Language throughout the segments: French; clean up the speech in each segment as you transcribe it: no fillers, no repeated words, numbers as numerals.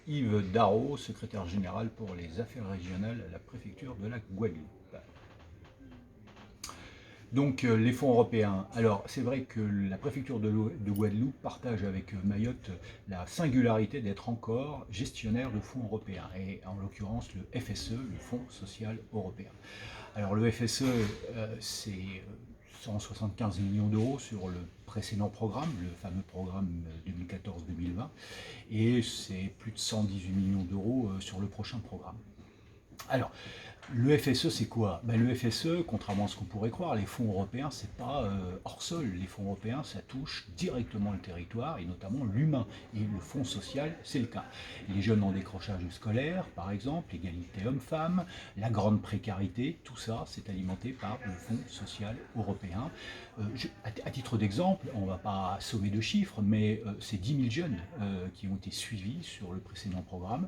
Yves Darrot, secrétaire général pour les affaires régionales à la préfecture de la Guadeloupe. Donc les fonds européens. Alors c'est vrai que la préfecture de Guadeloupe partage avec Mayotte la singularité d'être encore gestionnaire de fonds européens, et en l'occurrence le FSE, le Fonds social européen. Alors le FSE, c'est 175 millions d'euros sur le précédent programme, le fameux programme 2014-2020, et c'est plus de 118 millions d'euros sur le prochain programme. Alors, le FSE, c'est quoi? Le FSE, contrairement à ce qu'on pourrait croire, les fonds européens, c'est pas hors sol. Les fonds européens, ça touche directement le territoire et notamment l'humain. Et le fonds social, c'est le cas. Les jeunes en décrochage scolaire, par exemple, l'égalité homme-femme, la grande précarité, tout ça, c'est alimenté par le fonds social européen. À titre d'exemple, on ne va pas sommer de chiffres, mais c'est 10 000 jeunes qui ont été suivis sur le précédent programme,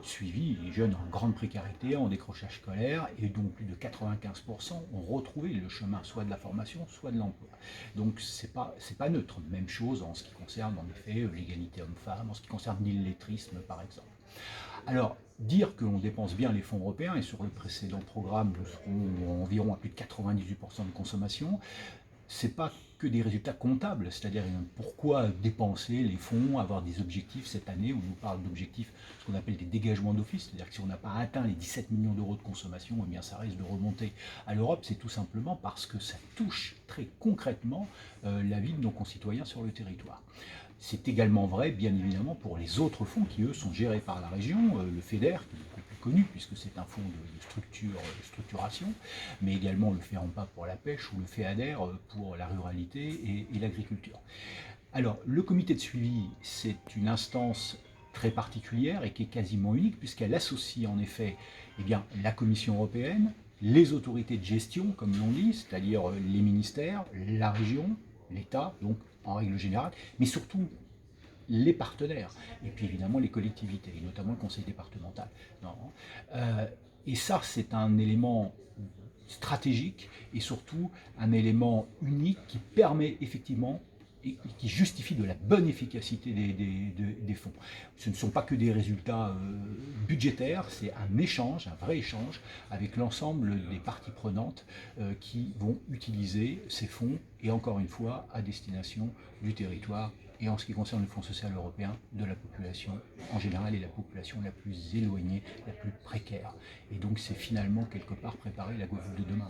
suivis, les jeunes en grande précarité, en décrochage scolaire, et dont plus de 95% ont retrouvé le chemin soit de la formation, soit de l'emploi. Donc c'est pas neutre. Même chose en ce qui concerne en effet l'égalité homme-femme, en ce qui concerne l'illettrisme par exemple. Alors, dire que l'on dépense bien les fonds européens, et sur le précédent programme, nous serons environ à plus de 98% de consommation, c'est pas que des résultats comptables, c'est-à-dire pourquoi dépenser les fonds, avoir des objectifs cette année, où on nous parle d'objectifs, ce qu'on appelle des dégagements d'office, c'est-à-dire que si on n'a pas atteint les 17 millions d'euros de consommation, eh bien ça risque de remonter à l'Europe. C'est tout simplement parce que ça touche très concrètement la vie de nos concitoyens sur le territoire. C'est également vrai, bien évidemment, pour les autres fonds qui, eux, sont gérés par la région, le FEDER, qui est beaucoup plus connu, puisque c'est un fonds de structuration, mais également le FERAMPA pour la pêche ou le FEADER pour la ruralité et l'agriculture. Alors, le comité de suivi, c'est une instance très particulière et qui est quasiment unique, puisqu'elle associe en effet la Commission européenne, les autorités de gestion, comme l'on dit, c'est-à-dire les ministères, la région, l'État, donc en règle générale, mais surtout les partenaires, et puis évidemment les collectivités, et notamment le conseil départemental. Non. Et ça, c'est un élément stratégique et surtout un élément unique qui permet effectivement et qui justifie de la bonne efficacité des fonds. Ce ne sont pas que des résultats budgétaires, c'est un échange, un vrai échange avec l'ensemble des parties prenantes qui vont utiliser ces fonds, et encore une fois à destination du territoire, et en ce qui concerne le Fonds social européen, de la population en général et la population la plus éloignée, la plus précaire. Et donc c'est finalement quelque part préparer la Guadeloupe de demain.